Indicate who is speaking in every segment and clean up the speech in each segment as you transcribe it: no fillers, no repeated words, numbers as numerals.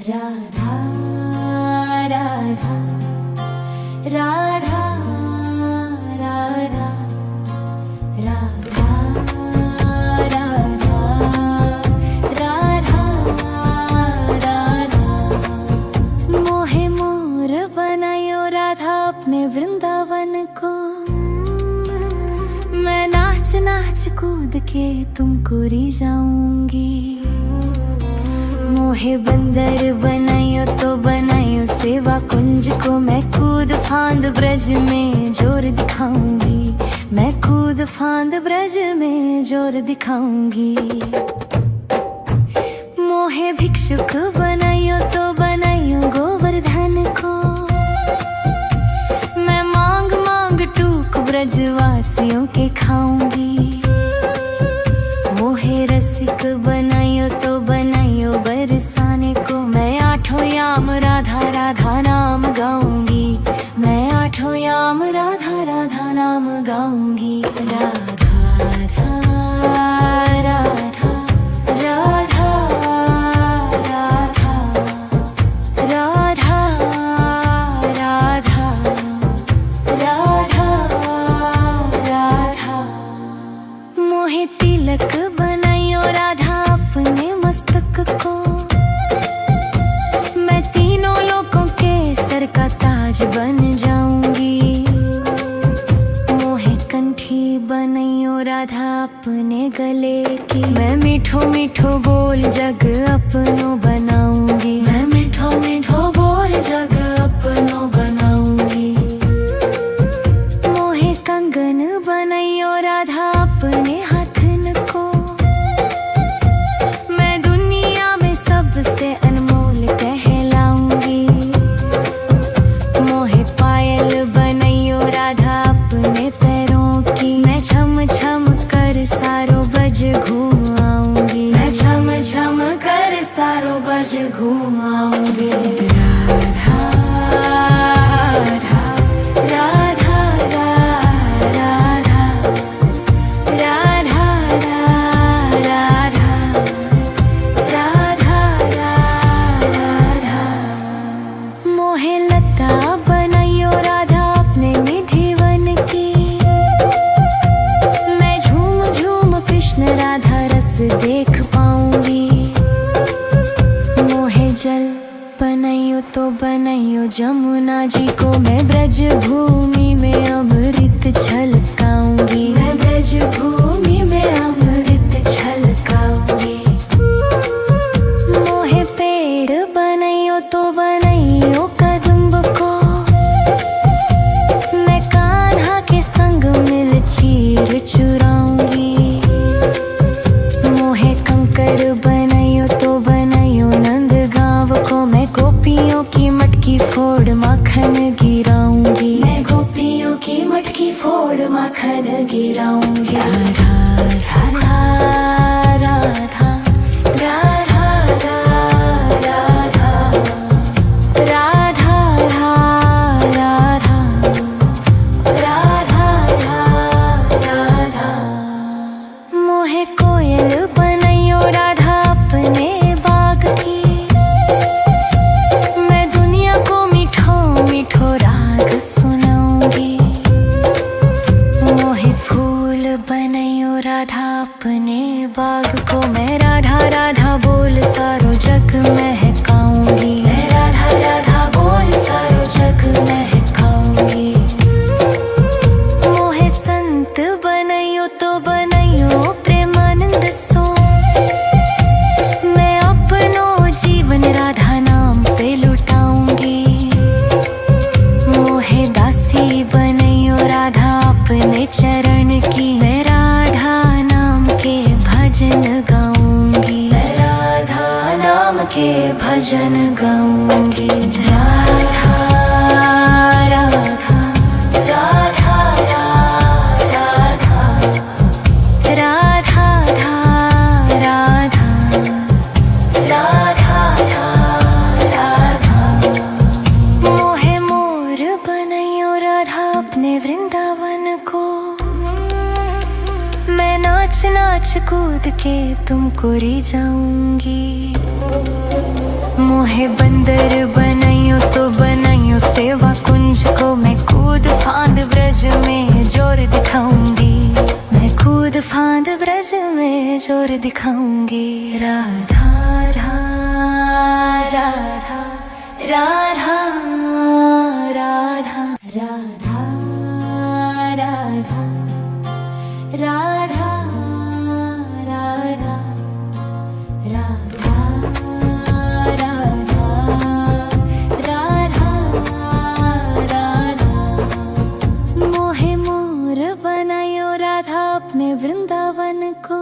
Speaker 1: राधा राधा राधा राधा राधा राधा राधा मोहे मोर बनायो राधा अपने वृंदावन को। मैं नाच नाच कूद के तुमको रिझाऊंगी। मोहे बंदर बनायो तो बनायो सेवा कुंज को। मैं कूद फांद ब्रज में जोर दिखाऊंगी। मैं कूद फांद ब्रज में जोर दिखाऊंगी। मोहे भिक्षुक बनायो तो बनायो गोवर्धन को। मैं मांग मांग टूक ब्रजवासियों के खाऊंगी। मोहे रसिक बनायो तो बनायो बरसाने को। मैं आठों याम राधा राधा नाम गाऊंगी। मैं आठों याम राधा राधा नाम गाऊंगी। राधा राधा राधा राधा राधा राधा राधा राधा। मोहे तिलक बनायो राधा अपने मस्तक को। मैं तीनों लोगों के सर का ताज बन जाऊंगी। मोहे कंठी बनायो राधा अपने गले की। मैं मीठो मीठो बोल जग अपनो बनाऊंगी। मैं मीठो मीठो बोल जग अपनो बनाऊंगी। मोहे कंगन बनायो राधा अपने हाथन को। मैं दुनिया में सबसे अनमोल कहलाऊंगी। मोहे पायल बनायो राधा अपने पैरों की। मैं छम छम कर सारो बज घूम आऊंगी। मैं छम छम कर सारो बज घूम आऊंगी। राधा राधा राधा राधा राधा राधा राधा राधा। मोहे लता बनायो राधा अपने निधि वन की। मैं झूम झूम कृष्ण राधा रस देख पाऊंगी। मोहे जल बनायो तो बनायो जमुना जी को। मैं ब्रज भूमि में अमृत छलकाऊंगी। मैं ब्रज भूमि में अमृत छलकाऊंगी। मोहे पेड़ बनायो तो बनायो कदम्ब को। मैं कान्हा के संग मिल चीर चुराऊंगी। मोहे कंकर बनायो तो बनायो नंद गांव को। मैं गोपियों की मटकी फोड़ माखन गिराऊंगी। मैं गोपियों की मटकी फोड़ माखन गिराऊंगी। राधा राधा राधा राधा राधा राधा राधा राधा। मोहे कोयल बनायो राधा अपने बाग की। मैं दुनिया को मीठो मीठो राग सुनाऊंगी। मोहे फूल बनायो राधा अपने बाग को। मैं राधा राधा बोल सारो जग महकाऊंगी। मैं राधा राधा बोल सारो जग महकाऊंगी। मोहे संत बनायो तो बनायो प्रेमानंद सो। मैं अपनो जीवन राधा नाम पे लुटाऊंगी। मोहे दासी बनायो राधा अपने चरण की। मैं राधा नाम के भजन गाऊंगी। मैं राधा नाम के भजन गाऊंगी। राधा राधा राधा राधा राधा राधा राधा। मोहे मोर बनायो राधा अपने वृंदावन को। मैं नाच नाच कूद के तुमको रिझाऊंगी। मोहे बंदर बनाइयो तो बनाइयो सेवा कुंज को मैं कूद फांद ब्रज में जोर दिखाऊंगी, मैं कूद फांद ब्रज में जोर दिखाऊंगी। राधा राधा राधा राधा राधा राधा राधा राधा राधा राधा राधा राधा। मोहे मोर बनायो राधा अपने वृंदावन को,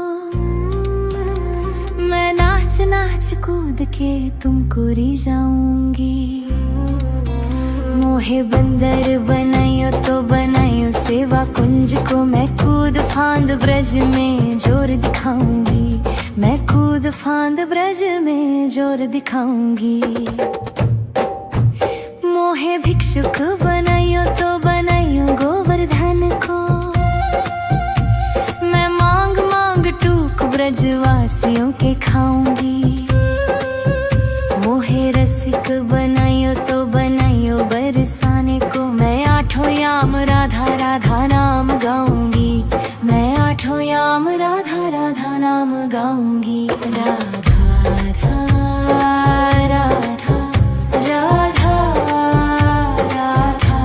Speaker 1: मैं नाच नाच कूद के तुमको रिझाऊंगी। मोहे बंदर बनायो तो बनायो सेवा कुंज को मैं कूद फांद ब्रज में जोर दिखाऊंगी, मैं कूद फांद ब्रज में जोर दिखाऊंगी। मोहे भिक्षुक बनायो तो बनायो गोवर्धन को, मैं मांग मांग टूक ब्रजवासियों के खाऊंगी। मोहे रसिक बनायो तो बनायो बरसाने को, मैं आठों याम राधा राधा नाम गाऊंगी, मैं आठों याम राधा राधा नाम गाऊंगी। राधा राधा राधा राधा राधा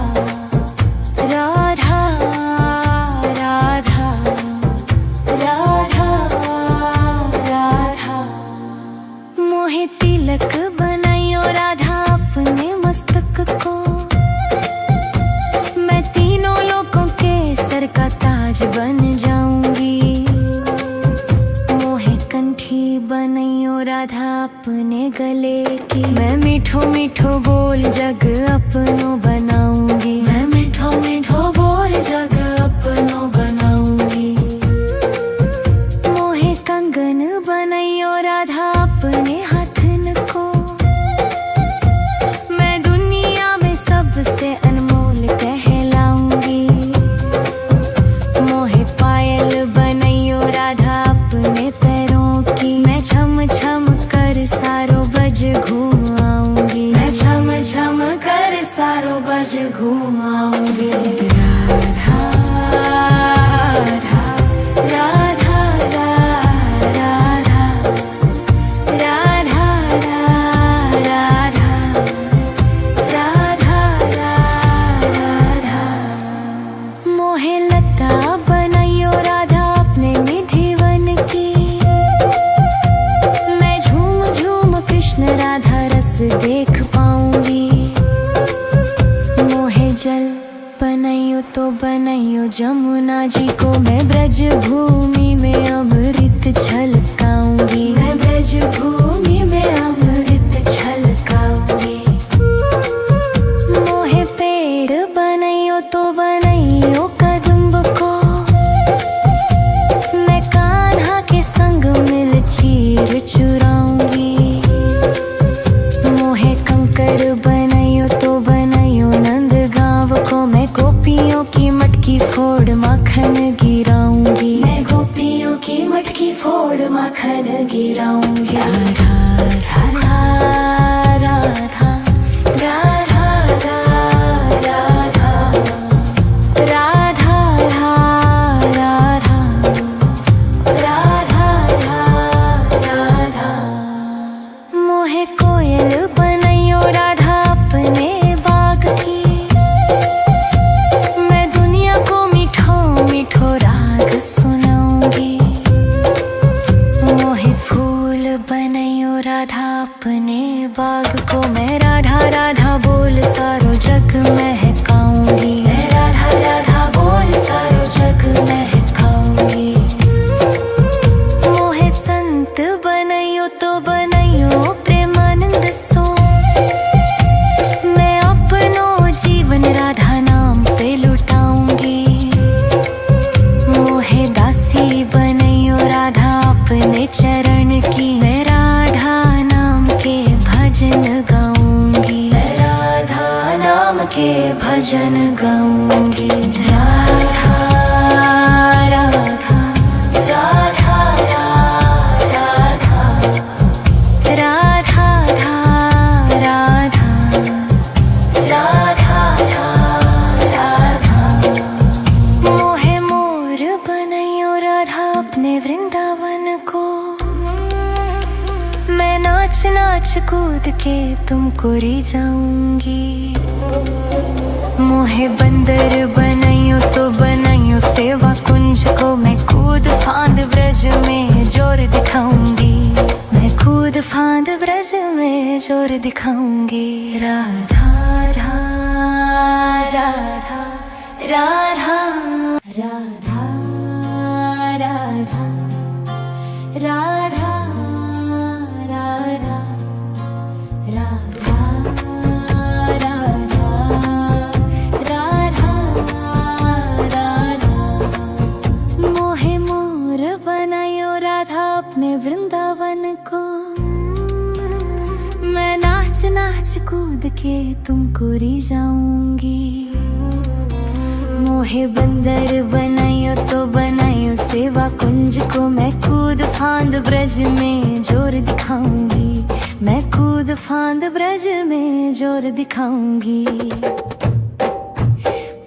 Speaker 1: राधा राधा राधा। मोहे तिलक बनायो राधा अपने मस्तक को, मैं तीनों लोगों के सर का ताज बन जाऊंगी। मोहे कंठी बनायो राधा अपने गले की, मैं मीठो मीठो बोल जग अपनो बनाऊंगी, मैं मीठो मीठो बोल जग अपनो बनाऊंगी। मोहे कंगन बनायो राधा अपने हाथन को, मैं दुनिया में सबसे अनमोल कहलाऊंगी। मोहे पायल बनायो राधा अपने पैरों की, मैं छम छम कर सारो बज घूम आऊंगी, मैं छम छम कर सारो बज घूम आऊंगी। राधा राधा राधा राधा राधा राधा राधा। मोहे लता बनायो राधा अपने निधि वन की, मैं झूम झूम कृष्ण राधा रस देख पाऊंगी। मोहे जल बनायो तो बनायो जमुना जी को, मैं ब्रज भूमि में अमृत छलकाऊंगी, मैं ब्रज भूमि में अमृत छलकाऊंगी। मोहे पेड़ बनायो तो बनायो कदम्ब को, मैं कान्हा के संग मिल चीर चुराऊंगी। मोहे कंकर बनायो तो बनायो नंद गांव को, मैं गोपियों की मटकी फोड़ माखन गिराऊंगी, मैं गोपियों की मटकी फोड़ माखन गिराऊंगी। राधा राधा राधा राधा राधा राधा राधा राधा राधा। मोहे कोयल बनायो राधा अपने बाग की, मैं दुनिया को मीठो मीठो राग सुनाऊंगी। मोहे फूल बनायो राधा अपने बाग को, मैं राधा राधा बोल सारो जग महकाऊंगी, मैं राधा राधा बोल सारो जग महकाऊंगी। मोहे संत बनायो तो बनायो प्रेमानंद सो, मैं अपनो जीवन राधा नाम पे लुटाऊंगी। मोहे दासी बनायो राधा अपने चरण की, मैं राधा नाम के भजन गाऊंगी, मैं राधा नाम के भजन गाऊंगी। राधा राधा राधा राधा राधा राधा कूद के तुमको री जाऊंगी। मोहे बंदर बनाइयो तो बनाइयो सेवा कुंज को, मैं कूद फांद ब्रज में जोर दिखाऊंगी। मैं कूद फांद ब्रज में जोर दिखाऊंगी। राधा राधा राधा राधा राधा राधा राधा राधा राधा राधा राधा। मोहे मोर बनायो राधा अपने वृंदावन को, मैं नाच नाच कूद के तुमको री जाऊंगी। मोहे बंदर बनाइयो तो बनाइयो सेवा कुंज को, मैं कूद फांद ब्रज में जोर दिखाऊंगी। मैं कूद फांद ब्रज में जोर दिखाऊंगी।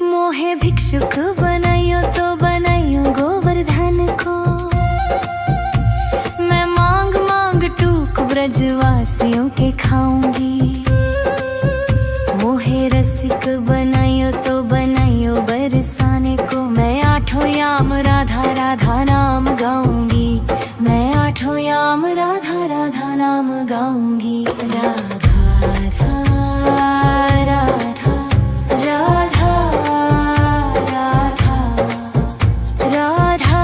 Speaker 1: मोहे भिक्षुक बनाइयो तो बनाइयो गोवर्धन को, मैं मांग मांग टूक ब्रजवासियों के खाऊंगी। मोहे रसिक बनाइयो तो बनाइयो बरसाने को, मैं आठों याम राधा राधा नाम गाऊंगी। मैं आठों याम राधा राधा नाम गाऊंगी। राधा राधा राधा राधा राधा राधा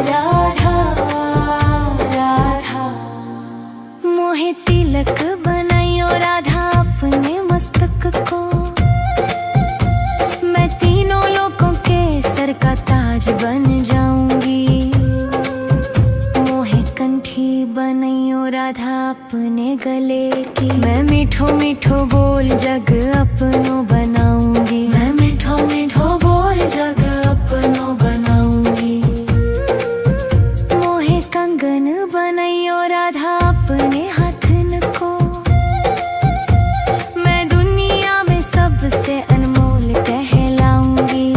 Speaker 1: राधा राधा। मोहे तिलक बनाइयो राधा अपने मस्तक को, मैं तीनों लोगों के सर का ताज बन जाऊंगी। मोहे कंठी बनाइयो राधा अपने गले की, मैं मीठो मीठो बोल जग अपनो बनाऊंगी। मैं मीठो मीठो बोल जग अपनो बनाऊंगी। मोहे कंगन बनाइयो राधा अपने हाथन को, मैं दुनिया में सबसे अनमोल कहलाऊंगी।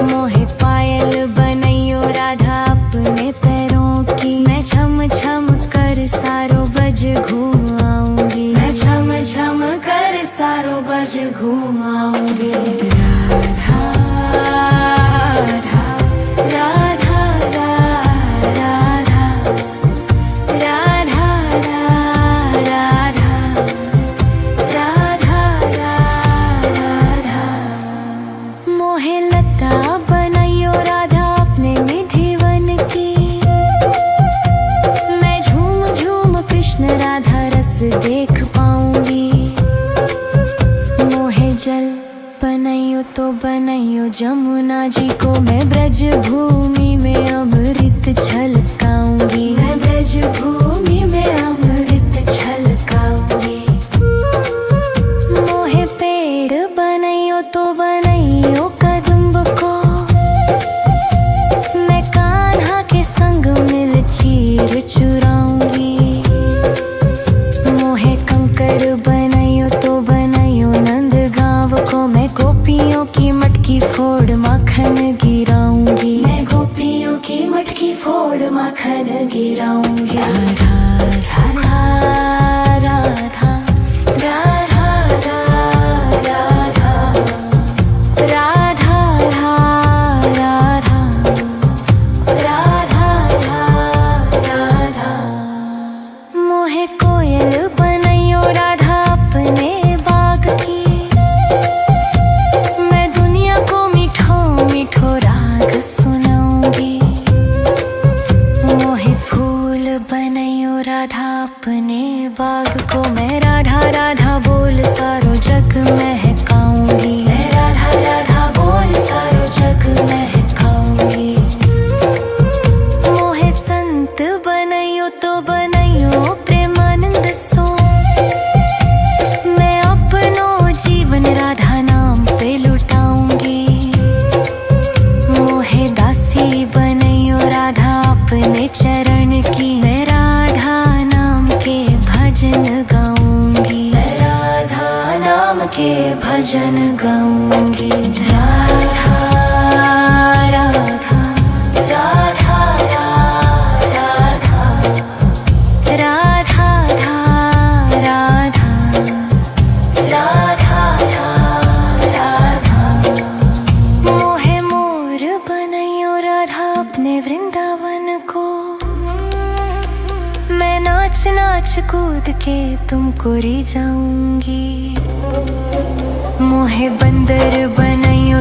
Speaker 1: मोहे पायल बनाइयो राधा अपने पैरों की, मैं छम छम कर सारो बज घूम आऊंगी। मैं छम छम कर सारो बज घूम आऊंगी। राधा राधा राधा राधा राधा राधा राधा राधा। मोहे लता बनाइयो राधा अपने निधिवन की, मैं झूम झूम कृष्ण राधा रस देख पाऊंगी। मोहे जल बनाइयो तो बनाइयो जमुना जी को, मैं ब्रज भूमि में अमृत छलकाऊंगी। मैं ब्रज भूमि में अमृत छलकाऊंगी। मोहे पेड़ बनाइयो तो बनाइयो कदम्ब को, मैं कान्हा के संग मिल चीर चुराऊंगी। मोहे कंकर बनाइयो तो बनाइयो नंद गांव को, मैं गोपियों की मटकी फोड़ माखन गिराऊंगी। मैं गोपियों की मटकी फोड़ माखन गिराऊंगी। राधा राधा राधा राधा राधा राधा राधा राधा राधा। मोहे कोयल बनाइयो राधा अपने बाग की, मैं दुनिया को मीठो मीठो राग सुनाऊंगी। मोहे फूल बनाइयो राधा अपने बाग को, मैं राधा राधा बोल सारो जग महकाऊंगी। मैं राधा राधा बोल सारो जग महकाऊंगी। मोहे संत बनाइयो तो बनाइयो प्रेमानंद सो, मैं अपनो जीवन राधा नाम पे लुटाऊंगी। मोहे दासी बनाइयो राधा अपने चरण की, मैं राधा नाम के भजन गाऊंगी। मैं राधा नाम के भजन गाऊंगी। राधा राधा राधा राधा अपने वृंदावन को। मैं नाच नाच कूद के तुमको री जाऊंगी। मोहे बंदर बनाइयो